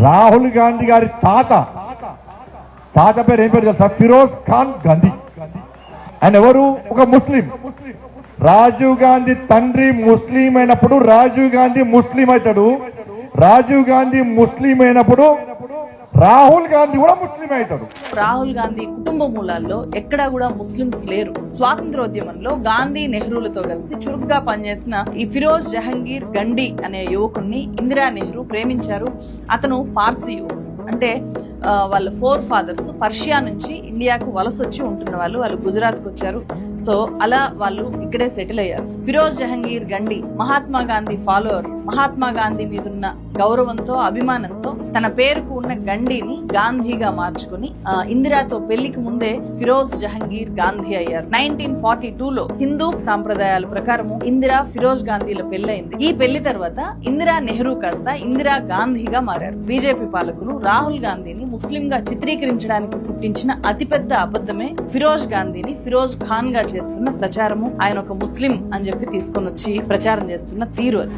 రాహుల్ గాంధీ గారి తాత పేరు ఏం పేరు తెలుసా? ఫిరోజ్ ఖాన్ గాంధీ. ఆయన ఎవరు? ఒక ముస్లిం. రాజీవ్ గాంధీ తండ్రి ముస్లిం అయినప్పుడు రాజీవ్ గాంధీ ముస్లిం అవుతాడు. రాజీవ్ గాంధీ ముస్లిం అయినప్పుడు రాహుల్ గాంధీ కూడా ముస్లిం అవుతాడు. రాహుల్ గాంధీ కుటుంబ మూలాల్లో ఎక్కడా కూడా ముస్లింస్ లేరు. స్వాతంత్రోద్యమంలో గాంధీ నెహ్రూలతో కలిసి చురుగ్గా పనిచేసిన ఈ ఫిరోజ్ జహంగీర్ గండి అనే యువకుణ్ణి ఇందిరా నెహ్రూ ప్రేమించారు. అతను పార్సీ యువకుడు. అంటే వాళ్ళ ఫోర్ ఫాదర్స్ పర్షియా నుంచి ఇండియాకు వలస వచ్చి ఉంటున్న వాళ్ళు గుజరాత్కు వచ్చారు. సో అలా వాళ్ళు ఇక్కడే సెటిల్ అయ్యారు. ఫిరోజ్ జహంగీర్ గండి మహాత్మా గాంధీ ఫాలోవర్. మహాత్మా గాంధీ మీద ఉన్న గౌరవంతో అభిమానంతో తన పేరుకు ఉన్న గండిని గాంధీగా మార్చుకుని ఇందిరాతో పెళ్లికి ముందే ఫిరోజ్ జహంగీర్ గాంధీ అయ్యారు. 1942లో హిందూ సాంప్రదాయాల ప్రకారము ఇందిరా ఫిరోజ్ గాంధీల పెళ్లైంది. ఈ పెళ్లి తర్వాత ఇందిరా నెహ్రూ కాస్త ఇందిరా గాంధీగా మారారు. బీజేపీ పాలకులు రాహుల్ గాంధీని ముస్లిం గా చిత్రీకరించడానికి పుట్టించిన అతిపెద్ద అబద్ధమే ఫిరోజ్ గాంధీని ఫిరోజ్ ఖాన్ గా చేస్తున్న ప్రచారము. ఆయన ఒక ముస్లిం అని చెప్పి తీసుకొని వచ్చి ప్రచారం చేస్తున్న తీరు అది.